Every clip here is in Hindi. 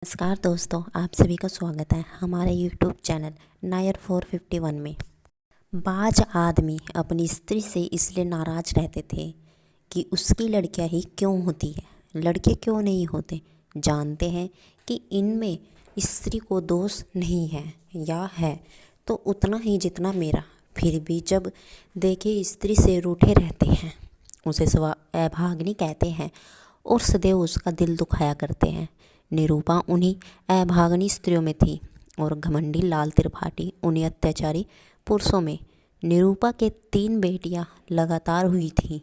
नमस्कार दोस्तों, आप सभी का स्वागत है हमारे YouTube चैनल नायर 451 में। बाज आदमी अपनी स्त्री से इसलिए नाराज रहते थे कि उसकी लड़कियां ही क्यों होती है, लड़के क्यों नहीं होते। जानते हैं कि इनमें स्त्री को दोष नहीं है या है तो उतना ही जितना मेरा, फिर भी जब देखे स्त्री से रूठे रहते हैं, उसे अभागिनी कहते हैं और सदैव उसका दिल दुखाया करते हैं। निरूपा उन्हीं अभागिनी स्त्रियों में थी और घमंडी लाल त्रिपाठी उन्हीं अत्याचारी पुरुषों में। निरूपा के 3 बेटियां लगातार हुई थीं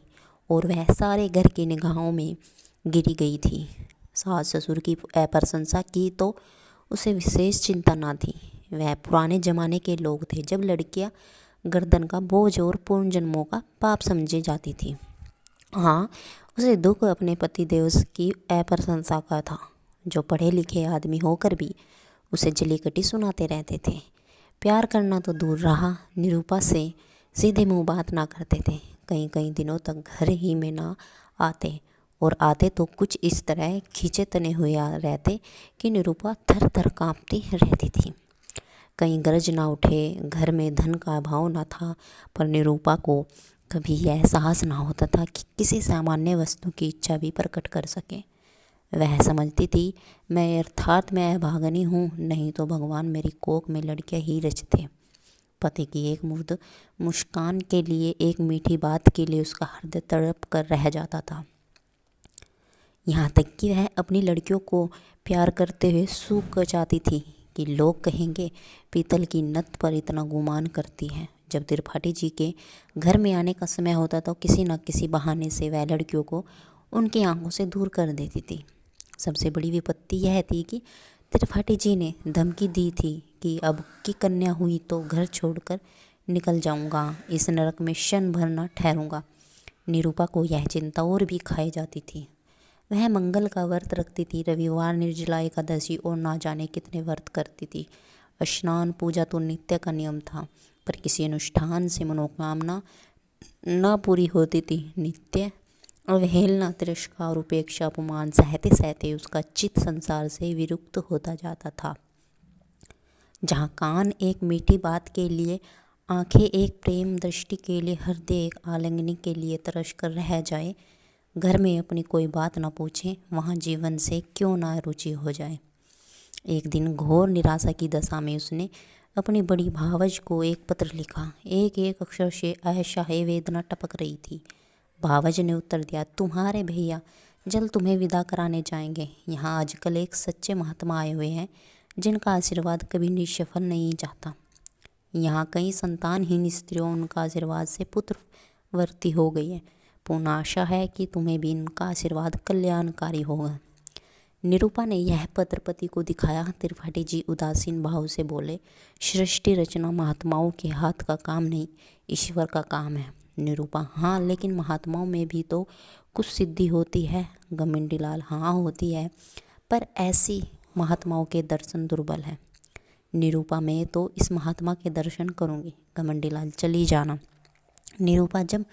और वह सारे घर की निगाहों में गिरी गई थी। सास ससुर की प्रशंसा की तो उसे विशेष चिंता न थी। वह पुराने जमाने के लोग थे जब लड़कियां गर्दन का बोझ और पूर्ण जन्मों का पाप समझी जाती थी। हाँ, उसे दुख अपने पति देव की अप्रशंसा का था, जो पढ़े लिखे आदमी होकर भी उसे जलीकटी सुनाते रहते थे। प्यार करना तो दूर रहा, निरूपा से सीधे मुंह बात ना करते थे। कई कई दिनों तक घर ही में ना आते और आते तो कुछ इस तरह खींचे तने हुए रहते कि निरूपा थर थर काँपती रहती थी। कहीं गरज ना उठे। घर में धन का अभाव न था, पर निरूपा को कभी यह एहसास ना होता था कि किसी सामान्य वस्तु की इच्छा भी प्रकट कर सके। वह समझती थी, मैं अर्थात मैं अभागनी हूँ, नहीं तो भगवान मेरी कोख में लड़कियाँ ही रचते। पति की एक मुग्ध मुस्कान के लिए, एक मीठी बात के लिए उसका हृदय तड़प कर रह जाता था। यहाँ तक कि वह अपनी लड़कियों को प्यार करते हुए सूख जाती थी कि लोग कहेंगे पीतल की नत पर इतना गुमान करती है। जब त्रिपाठी जी के घर में आने का समय होता तो किसी न किसी बहाने से वह लड़कियों को उनकी आंखों से दूर कर देती थी। सबसे बड़ी विपत्ति यह थी कि त्रिपाठी जी ने धमकी दी थी कि अब की कन्या हुई तो घर छोड़कर निकल जाऊंगा, इस नरक में क्षण भर न ठहरूंगा। निरूपा को यह चिंता और भी खाई जाती थी। वह मंगल का व्रत रखती थी, रविवार, निर्जला एकादशी और ना जाने कितने व्रत करती थी। स्नान पूजा तो नित्य का नियम था, पर किसी अनुष्ठान से मनोकामना न पूरी होती थी। नित्य अवहेलना, तिरस्कार, उपेक्षा, अपमान सहते सहते उसका चित्त संसार से विरुक्त होता जाता था। जहाँ कान एक मीठी बात के लिए, आंखें एक प्रेम दृष्टि के लिए, हृदय एक आलिंगन के लिए तरस कर रह जाए, घर में अपनी कोई बात न पूछे, वहाँ जीवन से क्यों ना रुचि हो जाए। एक दिन घोर निराशा की दशा में उसने अपनी बड़ी भावज को एक पत्र लिखा। एक एक अक्षर से असह्य वेदना टपक रही थी। भावज ने उत्तर दिया, तुम्हारे भैया जल्द तुम्हें विदा कराने जाएंगे। यहाँ आजकल एक सच्चे महात्मा आए हुए हैं जिनका आशीर्वाद कभी निष्फल नहीं जाता। यहाँ कई संतानहीन स्त्रियों उनका आशीर्वाद से पुत्रवर्ती हो गई है। पूर्ण आशा है कि तुम्हें भी इनका आशीर्वाद कल्याणकारी होगा। निरूपा ने यह पत्र पति को दिखाया। त्रिपाठी जी उदासीन भाव से बोले, सृष्टि रचना महात्माओं के हाथ का काम नहीं, ईश्वर का काम है। निरूपा, हाँ, लेकिन महात्माओं में भी तो कुछ सिद्धि होती है। घमंडी लाल, हाँ होती है, पर ऐसी महात्माओं के दर्शन दुर्बल है। निरूपा, मैं तो इस महात्मा के दर्शन करूँगी। घमंडी लाल, चली जाना। निरूपा, जब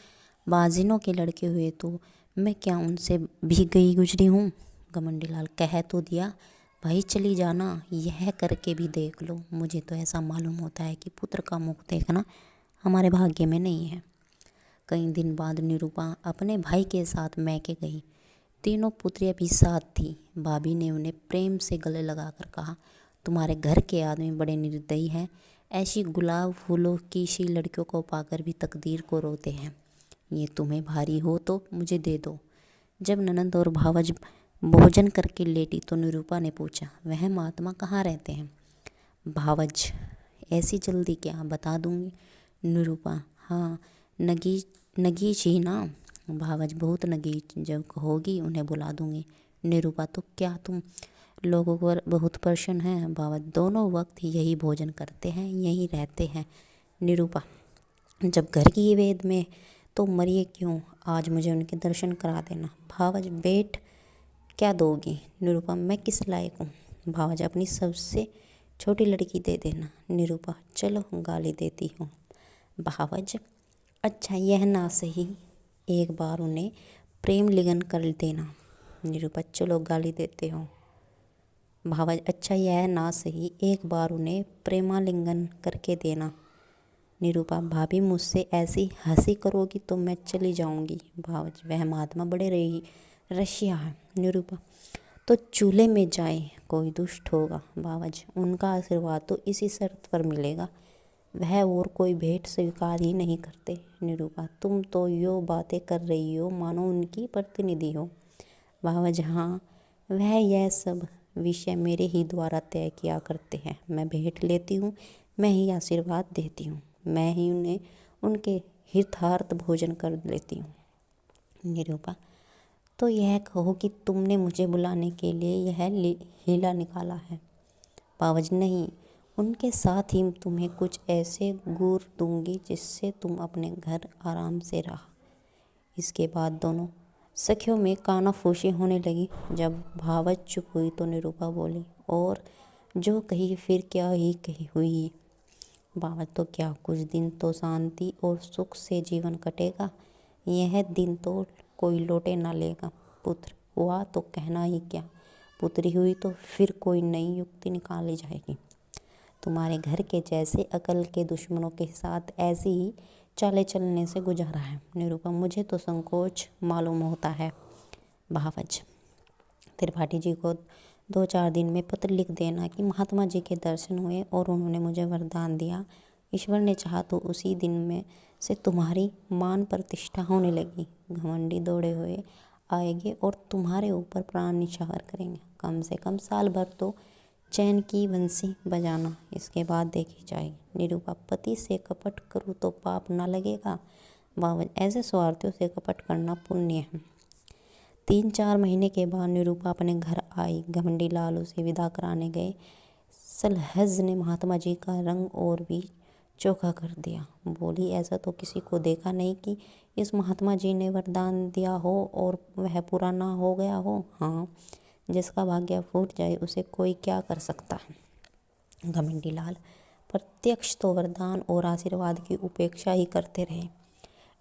बाजिनों के लड़के हुए तो मैं क्या उनसे भी गई गुजरी हूँ। घमंडी लाल, कह तो दिया भाई चली जाना, यह करके भी देख लो। मुझे तो ऐसा मालूम होता है कि पुत्र का मुख देखना हमारे भाग्य में नहीं है। कई दिन बाद निरूपा अपने भाई के साथ मैके गई। तीनों पुत्रियां भी साथ थीं। भाभी ने उन्हें प्रेम से गले लगाकर कहा, तुम्हारे घर के आदमी बड़े निर्दयी हैं। ऐसी गुलाब फूलों की सी लड़कियों को पाकर भी तकदीर को रोते हैं। ये तुम्हें भारी हो तो मुझे दे दो। जब ननद और भावज भोजन करके लेटी तो निरूपा ने पूछा, वह महात्मा कहाँ रहते हैं। भावज, ऐसी जल्दी क्या, बता दूंगी। निरूपा, हाँ, नगीच ही ना। भावज, बहुत नगीच, जब कहोगी उन्हें बुला दूंगी। निरूपा, तो क्या तुम लोगों पर बहुत प्रसन्न हैं। भावज, दोनों वक्त यही भोजन करते हैं, यहीं रहते हैं। निरूपा, जब घर की वेद में तो मरिए क्यों, आज मुझे उनके दर्शन करा देना। भावज, बेट क्या दोगी। निरूपा, मैं किस लायक हूँ। भावज, अपनी सबसे छोटी लड़की दे देना। निरूपा, चलो गाली देती हूँ। भावज, अच्छा यह ना सही, एक बार उन्हें प्रेम लिगन कर देना। निरूपा, चलो गाली देते हो। भावज अच्छा यह ना सही एक बार उन्हें प्रेमालिंगन करके देना। निरूपा भाभी मुझसे ऐसी हंसी करोगी तो मैं चली जाऊंगी। भावज वह महात्मा बड़े रही रशिया है। निरूपा तो चूल्हे में जाए, कोई दुष्ट होगा। भावज उनका आशीर्वाद तो इसी शर्त पर मिलेगा, वह और कोई भेंट स्वीकार ही नहीं करते। निरूपा तुम तो यो बातें कर रही हो मानो उनकी प्रतिनिधि हो। भावज हाँ, वह यह सब विषय मेरे ही द्वारा तय किया करते हैं। मैं भेंट लेती हूँ, मैं ही आशीर्वाद देती हूँ, मैं ही उन्हें उनके हितार्थ भोजन कर लेती हूँ। निरूपा तो यह कहो कि तुमने मुझे बुलाने के लिए यह हीला निकाला है। भावज नहीं, उनके साथ ही तुम्हें कुछ ऐसे गुर दूंगी जिससे तुम अपने घर आराम से रहा। इसके बाद दोनों सखियों में कानाफूसी होने लगी। जब भावज चुप हुई तो निरूपा बोली, और जो कही फिर क्या ही कही हुई। भावज तो क्या, कुछ दिन तो शांति और सुख से जीवन कटेगा, यह दिन तो कोई लौटे ना लेगा। पुत्र हुआ तो कहना ही क्या, पुत्री हुई तो फिर कोई नई युक्ति निकाली जाएगी। तुम्हारे घर के जैसे अकल के दुश्मनों के साथ ऐसी ही चाले चलने से गुजारा है। निरूपा मुझे तो संकोच मालूम होता है। भावज त्रिपाठी जी को 2-4 दिन में पत्र लिख देना कि महात्मा जी के दर्शन हुए और उन्होंने मुझे वरदान दिया। ईश्वर ने चाहा तो उसी दिन में से तुम्हारी मान प्रतिष्ठा होने लगी। घमंडी दौड़े हुए आएंगे और तुम्हारे ऊपर प्राण निछावर करेंगे। कम से कम साल भर तो चैन की बंसी बजाना, इसके बाद देखी जाएगी। निरूपा पति से कपट करूँ तो पाप ना लगेगा। भावज ऐसे स्वार्थियों से कपट करना पुण्य है। 3-4 महीने के बाद निरूपा अपने घर आई। घमंडी लाल उसे विदा कराने गए। सलहज ने महात्मा जी का रंग और भी चोखा कर दिया। बोली ऐसा तो किसी को देखा नहीं कि इस महात्मा जी ने वरदान दिया हो और वह पूरा ना हो गया हो। हाँ, जिसका भाग्य फूट जाए उसे कोई क्या कर सकता है। घमंडी लाल प्रत्यक्ष तो वरदान और आशीर्वाद की उपेक्षा ही करते रहे।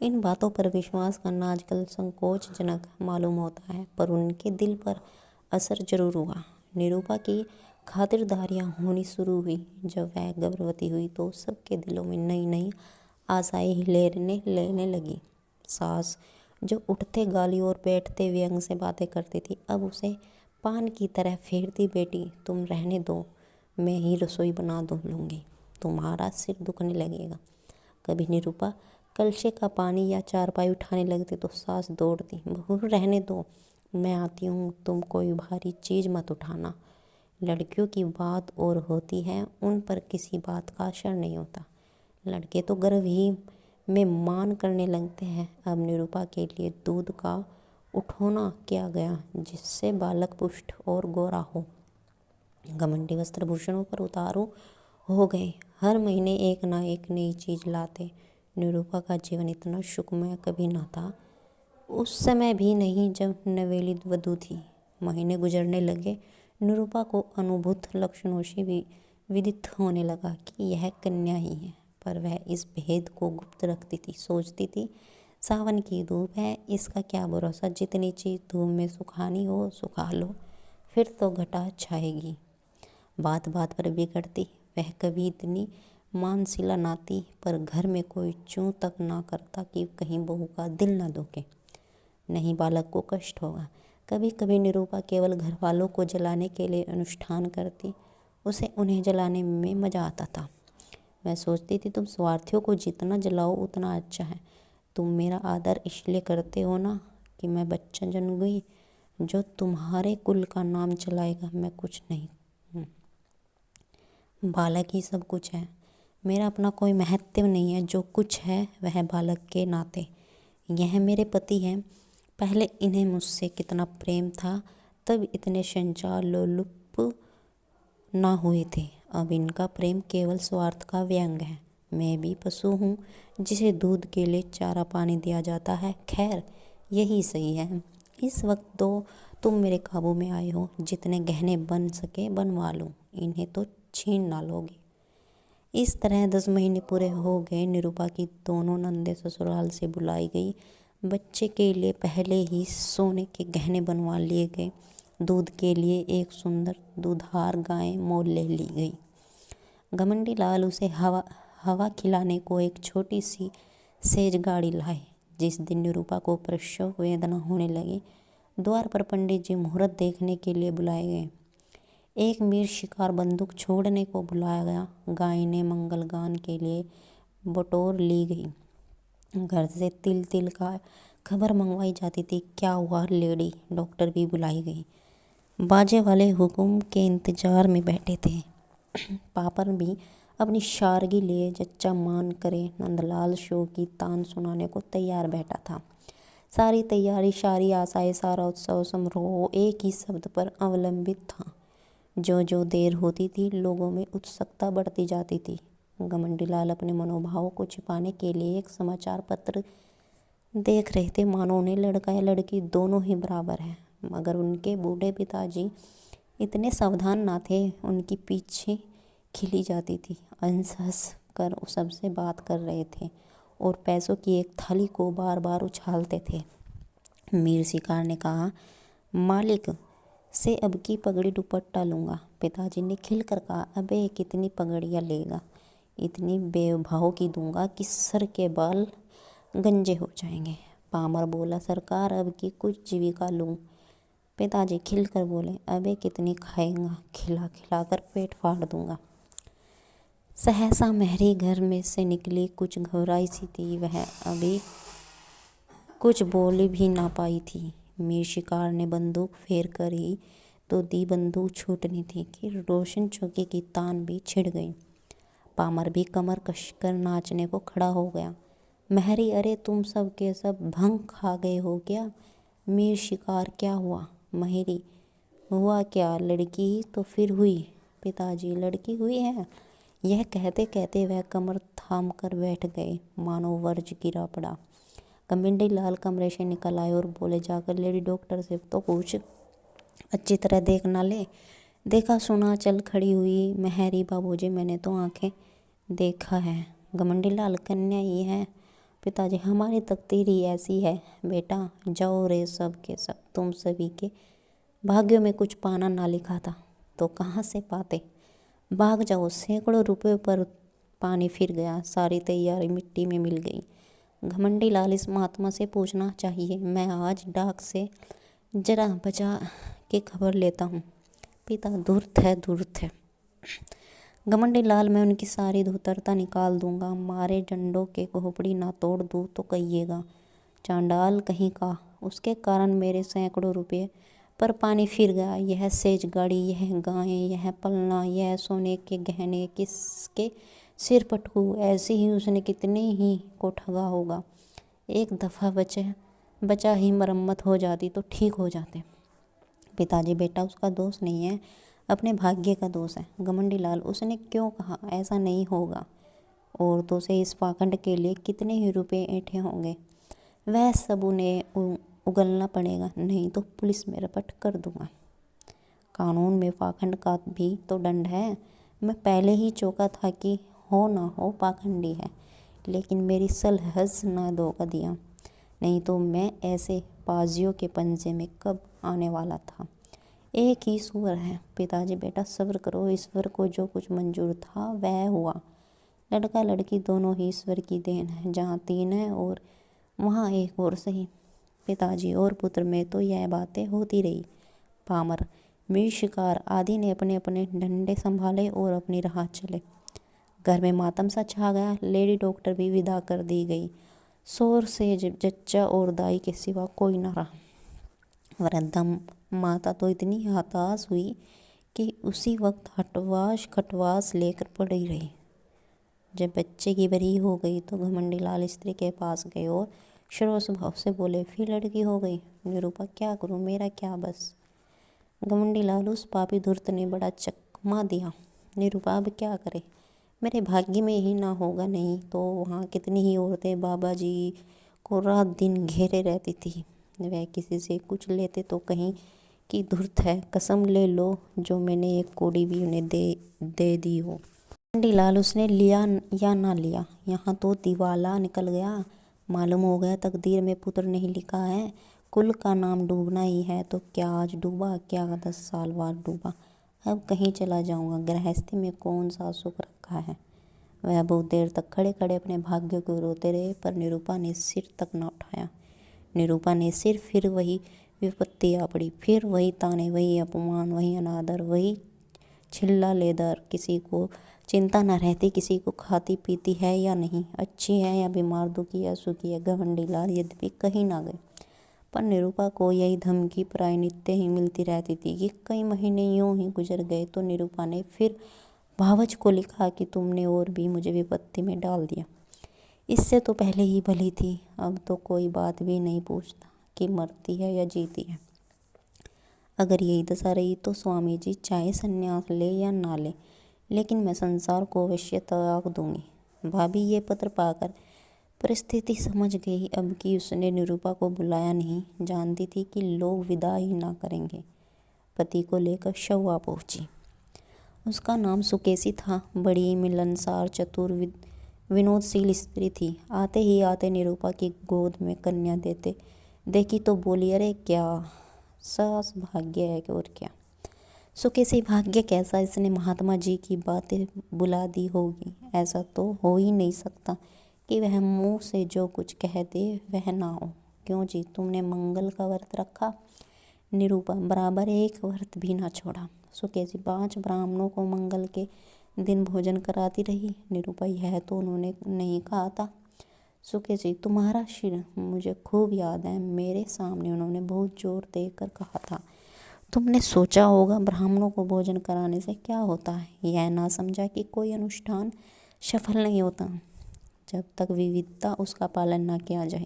इन बातों पर विश्वास करना आजकल संकोचजनक मालूम होता है, पर उनके दिल पर असर जरूर हुआ। निरूपा की खातिरदारियाँ होनी शुरू हुई। जब वह गर्भवती हुई तो सबके दिलों में नई नई आशाएं लेने लगी। सास जो उठते गाली और बैठते व्यंग से बातें करती थी, अब उसे पान की तरह फेरती, बेटी तुम रहने दो, मैं ही रसोई बना लूँगी, तुम्हारा सिर दुखने लगेगा। कभी निरूपा कलशे का पानी या चारपाई उठाने लगती तो सास दौड़ती, बहू रहने दो, मैं आती हूँ, तुम कोई भारी चीज़ मत उठाना। लड़कियों की बात और होती है, उन पर किसी बात का असर नहीं होता। लड़के तो गर्भ ही में मान करने लगते हैं। अब निरूपा के लिए दूध का उठोना किया गया जिससे बालक पुष्ट और गोरा हो। घमंडी वस्त्रभूषणों पर उतारू हो गए, हर महीने एक ना एक नई चीज़ लाते। निरूपा का जीवन इतना सुखमय कभी न था। उस समय भी नहीं जब नवेली वधू थी। महीने गुजरने लगे, निरूपा को अनुभूत लक्षणों से भी विदित होने लगा कि यह कन्या ही है, पर वह इस भेद को गुप्त रखती थी। सोचती थी सावन की धूप है, इसका क्या भरोसा, जितनी चीज़ धूप में सुखानी हो सुखा लो, फिर तो घटा छाएगी। बात बात पर बिगड़ती, वह कभी इतनी मानसिला नाती, पर घर में कोई चूं तक ना करता कि कहीं बहू का दिल ना दुखे, नहीं बालक को कष्ट होगा। कभी कभी निरूपा केवल घर वालों को जलाने के लिए अनुष्ठान करती, उसे उन्हें जलाने में मज़ा आता था। मैं सोचती थी तुम स्वार्थियों को जितना जलाओ उतना अच्छा है। तुम मेरा आदर इसलिए करते हो ना कि मैं बच्चा जन गई जो तुम्हारे कुल का नाम चलाएगा, मैं कुछ नहीं हूँ। बालक ही सब कुछ है, मेरा अपना कोई महत्व नहीं है, जो कुछ है वह बालक के नाते। यह मेरे पति हैं, पहले इन्हें मुझसे कितना प्रेम था, तब इतने संचार लोलुप ना हुए थे। अब इनका प्रेम केवल स्वार्थ का व्यंग है। मैं भी पशु हूँ जिसे दूध के लिए चारा पानी दिया जाता है। खैर यही सही है। इस वक्त तो तुम मेरे काबू में आए हो, जितने गहने बन सके बनवा लूँ, इन्हें तो छीन ना लोगे। इस तरह 10 महीने पूरे हो गए। निरूपा की दोनों नंदे ससुराल से बुलाई गई। बच्चे के लिए पहले ही सोने के गहने बनवा लिए गए। दूध के लिए एक सुंदर दुधार गाय मोल ले ली गई। घमंडी लाल उसे हवा खिलाने को एक छोटी सी सेज गाड़ी लाए। जिस दिन निरूपा को प्रसव वेदना होने लगी, द्वार पर पंडित जी मुहूर्त देखने के लिए बुलाए गए। एक मीर शिकार बंदूक छोड़ने को बुलाया गया। गाय ने मंगल गान के लिए बटोर ली गई। घर से तिल तिल का खबर मंगवाई जाती थी। क्या हुआ लेडी? डॉक्टर भी बुलाई गई। बाजे वाले हुक्म के इंतजार में बैठे थे। पापर भी अपनी शारगी लिए जच्चा मान करे नंदलाल शो की तान सुनाने को तैयार बैठा था। सारी तैयारी, सारी आशाएं, सारा उत्सव समारोह एक ही शब्द पर अवलंबित था। जो जो देर होती थी, लोगों में उत्सुकता बढ़ती जाती थी। घमंडी लाल अपने मनोभावों को छिपाने के लिए एक समाचार पत्र देख रहे थे। मानो उन्हें लड़का या लड़की दोनों ही बराबर है। मगर उनके बूढ़े पिताजी इतने सावधान ना थे। उनकी पीछे खिली जाती थी। हंस हंस कर सबसे बात कर रहे थे और पैसों की एक थाली को बार बार उछालते थे। मीर शिकार ने कहा, मालिक से अब की पगड़ी दुपट्टा लूँगा। पिताजी ने खिलकर कहा, अबे कितनी पगड़ियाँ लेगा? इतनी बेभाव की दूंगा कि सर के बाल गंजे हो जाएंगे। पामर बोला, सरकार अब की कुछ जीविका लूँ। पिताजी खिलकर बोले, अबे कितनी खाएगा? खिला खिला कर पेट फाड़ दूंगा। सहसा मेहरी घर में से निकली। कुछ घबराई सी थी वह, अभी कुछ बोल भी ना पाई थी। मीर शिकार ने बंदूक फेर कर ही तो दी बंदूक छूटनी थी कि रोशन चौकी की तान भी छिड़ गई। पामर भी कमर कसकर नाचने को खड़ा हो गया। मेहरी, अरे तुम सब के सब भंग खा गए हो क्या? मीर शिकार, क्या हुआ? मेहरी, हुआ क्या? लड़की तो फिर हुई। पिताजी, लड़की हुई है? यह कहते कहते वह कमर थाम कर बैठ गए, मानो वर्ज गिरा पड़ा। घमंडी लाल कमरे से निकल आए और बोले, जाकर लेडी डॉक्टर से तो पूछ, अच्छी तरह देख ना ले? देखा सुना चल खड़ी हुई मेहरी, बाबूजी मैंने तो आंखें देखा है। घमंडी लाल, कन्या ही है। पिताजी, हमारी तकदीर ही ऐसी है बेटा। जाओ रे सब के सब, तुम सभी के भाग्यों में कुछ पाना ना लिखा था तो कहाँ से पाते? भाग जाओ। सैकड़ों रुपए पर पानी फिर गया। सारी तैयारी मिट्टी में मिल गई। घमंडी लाल, इस महात्मा से पूछना चाहिए। मैं आज डाक से जरा बचा के खबर लेता हूँ। पिता, धूर्त है धूर्त है। घमंडी लाल, मैं उनकी सारी धूर्तता निकाल दूंगा। मारे डंडों के खोपड़ी ना तोड़ दूँ तो कहिएगा। चांडाल कहीं का, उसके कारण मेरे सैकड़ों रुपये पर पानी फिर गया। यह सेज गाड़ी, यह गायें, यह पलना, यह सोने के गहने किसके सिर पटकू? ऐसे ही उसने कितने ही को ठगा होगा। एक दफ़ा बचा ही मरम्मत हो जाती तो ठीक हो जाते। पिताजी, बेटा उसका दोष नहीं है, अपने भाग्य का दोष है। घमंडी लाल, उसने क्यों कहा ऐसा नहीं होगा? औरतों से इस पाखंड के लिए कितने ही रुपए ऐंठे होंगे। वह सब उन्हें उगलना पड़ेगा, नहीं तो पुलिस में रपट कर दूंगा। कानून में पाखंड का भी तो दंड है। मैं पहले ही चौंका था कि हो ना हो पाखंडी है, लेकिन मेरी सलहज ना धोखा दिया। नहीं तो मैं ऐसे पाजियों के पंजे में कब आने वाला था। एक ही ईश्वर है। पिताजी, बेटा सब्र करो। ईश्वर को जो कुछ मंजूर था वह हुआ। लड़का लड़की दोनों ही ईश्वर की देन है। जहाँ 3 है और वहाँ एक और सही। पिताजी, और पुत्र में तो यह बातें होती रही। पामर, मीर शिकार आदि ने अपने अपने डंडे संभाले और अपनी राह चले। घर में मातम सा छा गया। लेडी डॉक्टर भी विदा कर दी गई। शोर से जच्चा और दाई के सिवा कोई न रहा। वृद्धा माता तो इतनी हताश हुई कि उसी वक्त हटवास खटवास लेकर पड़ी रही। जब बच्चे की बरी हो गई तो घमंडी लाल स्त्री के पास गए और सरोस भाव से बोले, फिर लड़की हो गई? निरूपा, क्या करूं, मेरा क्या बस। घमंडी लाल, उस पापी धूर्त ने बड़ा चकमा दिया। निरूपा अब क्या करे? मेरे भाग्य में ही ना होगा, नहीं तो वहाँ कितनी ही औरतें बाबा जी को रात दिन घेरे रहती थी। वह किसी से कुछ लेते तो कहीं की धूर्त है, कसम ले लो जो मैंने एक कौड़ी भी उन्हें दे दी हो। घमंडी लाल, उसने लिया या ना लिया, यहाँ तो दिवाला निकल गया। मालूम हो गया तकदीर में पुत्र नहीं लिखा है। कुल का नाम डूबना ही है तो क्या आज डूबा, क्या 10 साल बाद डूबा। अब कहीं चला जाऊंगा, गृहस्थी में कौन सा सुख रखा है। वह बहुत देर तक खड़े खड़े अपने भाग्य को रोते रहे, पर निरूपा ने सिर तक न उठाया। निरूपा ने सिर, फिर वही विपत्ति आ पड़ी, फिर वही ताने, वही अपमान, वही अनादर, वही छिल्ला लेदर। किसी को चिंता न रहती किसी को खाती पीती है या नहीं, अच्छी है या बीमार, दुखी या सुखी है। घमंडी लाल यद्यपि कहीं ना गए, पर निरूपा को यही धमकी प्राय नित्य ही मिलती रहती थी कि कई महीने यूं ही गुजर गए तो निरूपा ने फिर भावज को लिखा कि तुमने और भी मुझे विपत्ति में डाल दिया। इससे तो पहले ही भली थी, अब तो कोई बात भी नहीं पूछता कि मरती है या जीती है। अगर यही दशा रही तो स्वामी जी चाहे संन्यास ले या ना ले, लेकिन मैं संसार को अवश्य त्याग दूंगी। भाभी ये पत्र पाकर परिस्थिति समझ गई अब कि उसने निरूपा को बुलाया नहीं, जानती थी कि लोग विदा ही ना करेंगे। पति को लेकर शव्वा पहुंची। उसका नाम सुकेशी था। बड़ी मिलनसार, चतुर, विनोदशील स्त्री थी। आते ही आते निरूपा की गोद में कन्या देते देखी तो बोली, अरे क्या सास भाग्य है और क्या। सुकेशी भाग्य कैसा, इसने महात्मा जी की बातें बुला दी होगी। ऐसा तो हो ही नहीं सकता कि वह मुंह से जो कुछ कह दे वह ना हो। क्यों जी, तुमने मंगल का व्रत रखा? निरूपा बराबर एक व्रत भी ना छोड़ा। सुकेशी 5 ब्राह्मणों को मंगल के दिन भोजन कराती रही। निरूपा यह तो उन्होंने नहीं कहा था। सुकेशी तुम्हारा शिर मुझे खूब याद है, मेरे सामने उन्होंने बहुत जोर देकर कहा था। तुमने सोचा होगा ब्राह्मणों को भोजन कराने से क्या होता है। यह ना समझा कि कोई अनुष्ठान सफल नहीं होता जब तक विविधता उसका पालन ना किया जाए।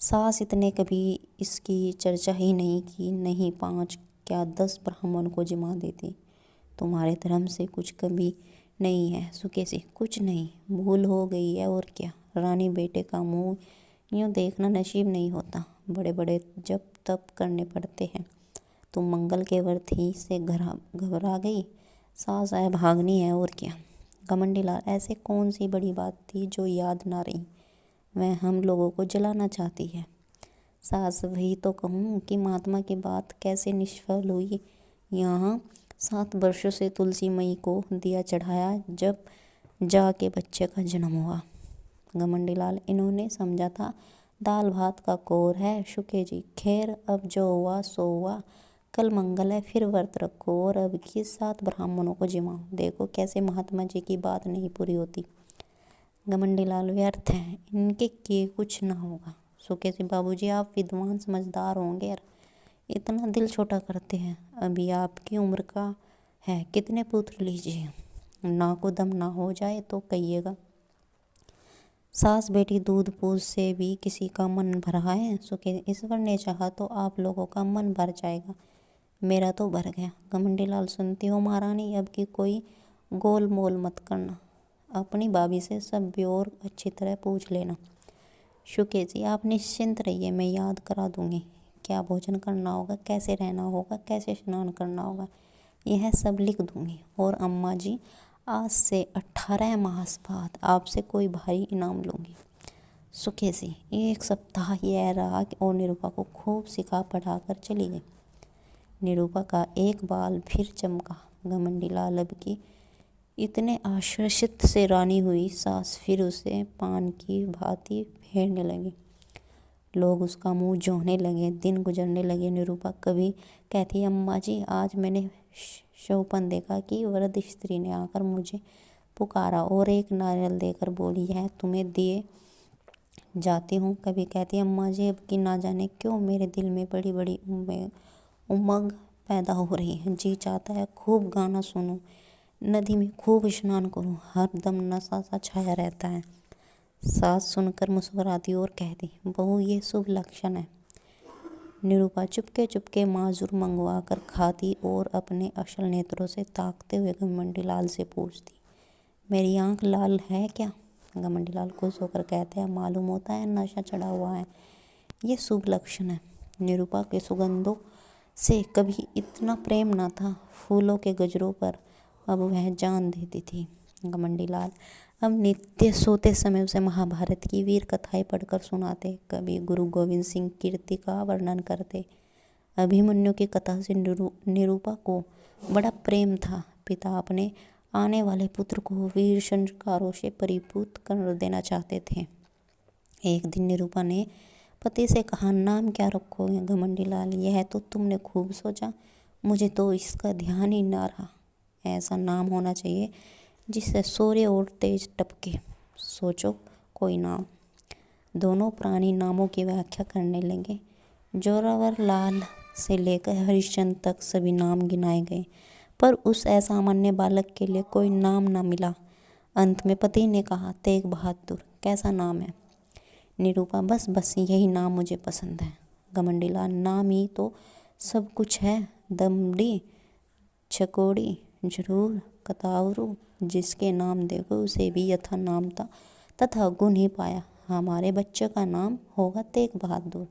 सास इतने कभी इसकी चर्चा ही नहीं की, नहीं 5 क्या 10 ब्राह्मण को जिमा देती। तुम्हारे धर्म से कुछ कभी नहीं है सुकेशी, कुछ नहीं, भूल हो गई है और क्या। रानी बेटे का मुंह यूँ देखना नसीब नहीं होता, बड़े बड़े जप तप करने पड़ते हैं। तुम मंगल के व्रत ही से घबरा गई। सास है भागनी है और क्या। घमंडी लाल, ऐसे कौन सी बड़ी बात थी जो याद ना रही। वह हम लोगों को जलाना चाहती है। सास, वही तो कहूँ कि महात्मा की बात कैसे निष्फल हुई। यहाँ 7 वर्षों से तुलसी मई को दिया चढ़ाया, जब जाके बच्चे का जन्म हुआ। घमंडी लाल, इन्होंने समझा था दाल भात का कौर है। शुके जी, खैर अब जो हुआ सो हुआ, कल मंगल है, फिर व्रत रखो और अब की 7 ब्राह्मणों को जिमाओ। देखो कैसे महात्मा जी की बात नहीं पूरी होती। घमंडी लाल, व्यर्थ है, इनके किए कुछ ना होगा। सुकेशी, बाबूजी आप विद्वान समझदार होंगे यार, इतना दिल छोटा करते हैं। अभी आपकी उम्र का है, कितने पुत्र लीजिए, ना को दम ना हो जाए तो कहिएगा। सास बेटी दूध पूछ से भी किसी का मन भरा है। सुकेशी, ईश्वर ने चाहा तो आप लोगों का मन भर जाएगा, मेरा तो भर गया। घमंडी लाल, सुनती हो महारानी, अब की कोई गोल मोल मत करना, अपनी भाभी से सब ब्योर अच्छी तरह पूछ लेना। शुकेशी, आप निश्चिंत रहिए, मैं याद करा दूंगी। क्या भोजन करना होगा, कैसे रहना होगा, कैसे स्नान करना होगा, यह सब लिख दूंगी। और अम्मा जी, आज से 18 मास बाद आपसे कोई भारी इनाम लूँगी। सुकेशी, 1 सप्ताह यह रहा और निरूपा को खूब सिखा पढ़ाकर चली गई। निरूपा का एक बाल फिर चमका। घमंडी लाल अब की इतने आश्चर्यचकित से रानी हुई। सास फिर उसे पान की भांति फेरने लगी। लोग उसका मुंह जोहने लगे। दिन गुजरने लगे। निरूपा कभी कहती, अम्मा जी आज मैंने शौपन देखा कि वृद्ध स्त्री ने आकर मुझे पुकारा और एक नारियल देकर बोली, यह तुम्हें दिए जाती हूँ। कभी कहती, अम्मा जी अब की ना जाने क्यों मेरे दिल में बड़ी बड़ी उमंग पैदा हो रही है। जी चाहता है खूब गाना सुनूं, नदी में खूब स्नान करूं, हर दम नशा सा छाया रहता है। सास सुनकर मुस्कुराती और कहती, बहू ये शुभ लक्षण है। निरूपा चुपके चुपके माजूर मंगवा कर खाती और अपने असल नेत्रों से ताकते हुए घमंडी लाल से पूछती, मेरी आंख लाल है क्या। घमंडी लाल खुश होकर कहते हैं, मालूम होता है नशा चढ़ा हुआ है, ये शुभ लक्षण है। निरूपा के सुगंधों से कभी इतना प्रेम न था। फूलों के गजरों पर अब वह जान देती थी। घमंडी लाल, हम नित्य सोते समय उसे महाभारत की वीर कथाएं पढ़कर सुनाते, कभी गुरु गोविंद सिंह कीर्ति का वर्णन करते। अभिमन्यु की कथा से निरूपा को बड़ा प्रेम था। पिता अपने आने वाले पुत्र को वीर संस्कारों से परिपूत कर देना चाहते थे। एक दिन निरूपा ने पति से कहा, नाम क्या रखोगे घमंडी लाल? यह तो तुमने खूब सोचा, मुझे तो इसका ध्यान ही ना रहा। ऐसा नाम होना चाहिए जिससे सूर्य और तेज टपके। सोचो कोई नाम। दोनों प्राणी नामों की व्याख्या करने लगे। जोरावर लाल से लेकर हरिश्चंद्र तक सभी नाम गिनाए गए, पर उस असामान्य बालक के लिए कोई नाम न मिला। अंत में पति ने कहा, तेग बहादुर कैसा नाम है? निरूपा, बस यही नाम मुझे पसंद है। घमंडी लाल, नाम ही तो सब कुछ है। दमड़ी, छकोड़ी, जरूर, कतावरू, जिसके नाम देखो उसे भी यथा नाम था तथा गुण ही पाया। हमारे बच्चे का नाम होगा तेग बहादुर।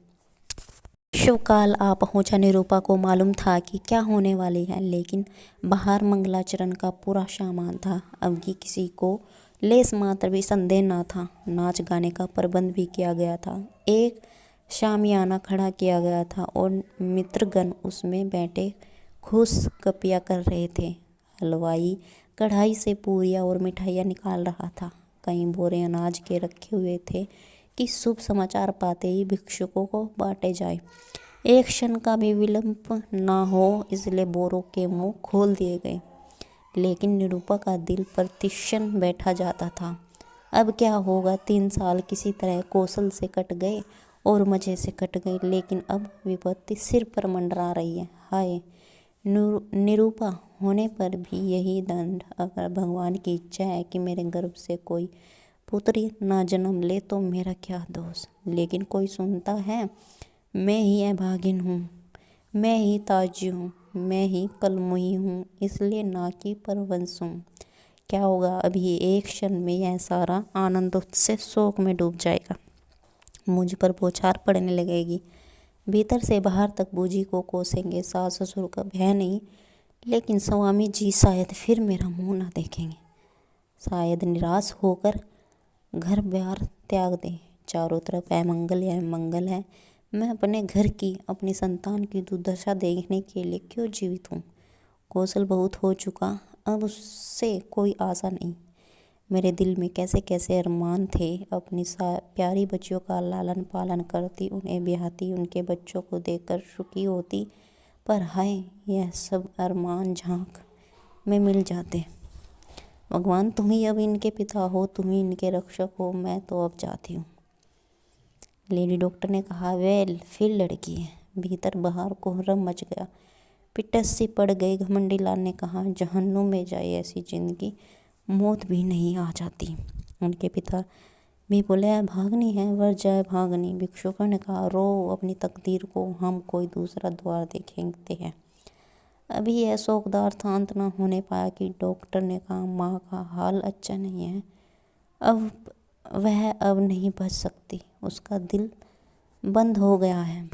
शिवकाल आ पहुंचा। निरूपा को मालूम था कि क्या होने वाली है, लेकिन बाहर मंगलाचरण का पूरा सामान था। अब की किसी को लेस मात्र भी संदेह न था। नाच गाने का प्रबंध भी किया गया था। एक शामियाना खड़ा किया गया था और मित्रगण उसमें बैठे खुश गपियाँ कर रहे थे। हलवाई कढ़ाई से पूरियाँ और मिठाइयाँ निकाल रहा था। कई बोरे अनाज के रखे हुए थे कि शुभ समाचार पाते ही भिक्षुकों को बांटे जाए। एक क्षण का भी विलंब ना हो, इसलिए बोरों के मुंह खोल दिए गए। लेकिन निरूपा का दिल प्रतिक्षण बैठा जाता था। अब क्या होगा? 3 साल किसी तरह कौशल से कट गए और मजे से कट गए, लेकिन अब विपत्ति सिर पर मंडरा रही है। हाय, निरूपा होने पर भी यही दंड। अगर भगवान की इच्छा है कि मेरे गर्भ से कोई पुत्री ना जन्म ले तो मेरा क्या दोष? लेकिन कोई सुनता है? मैं ही अभागिन हूँ, मैं ही ताजी हूँ, मैं ही कलमुही हूँ, इसलिए ना कि परवंश हूँ। क्या होगा? अभी एक क्षण में यह सारा आनंद से शोक में डूब जाएगा। मुझ पर बौछार पड़ने लगेगी। भीतर से बाहर तक बूजी को कोसेंगे। सास ससुर का भय नहीं, लेकिन स्वामी जी शायद फिर मेरा मुंह ना देखेंगे। शायद निराश होकर घर बार त्याग दें। चारों तरफ अमंगल है, मंगल है। मैं अपने घर की, अपनी संतान की दुर्दशा देखने के लिए क्यों जीवित हूँ? कौशल बहुत हो चुका, अब उससे कोई आशा नहीं। मेरे दिल में कैसे कैसे अरमान थे। अपनी प्यारी बच्चियों का लालन पालन करती, उन्हें ब्याहती, उनके बच्चों को देखकर सुखी होती। पर हाय, यह सब अरमान झांक में मिल जाते। भगवान, तुम ही अब इनके पिता हो, तुम ही इनके रक्षक हो। मैं तो अब जाती हूँ। लेडी डॉक्टर ने कहा, वेल, फिर लड़की है। भीतर बाहर कोहराम मच गया। पिटस सी पड़ गई। घमंडी लाल ने कहा, जहन्नुम में जाए ऐसी जिंदगी, मौत भी नहीं आ जाती। उनके पिता भी बोले, भागनी है वर जाए भागनी। भिक्षुकों ने कहा, रो अपनी तकदीर को, हम कोई दूसरा द्वार देखेंगे हैं। अभी यह शोकदार शांत न होने पाया कि डॉक्टर ने कहा, माँ का हाल अच्छा नहीं है, वह अब नहीं बच सकती, उसका दिल बंद हो गया है।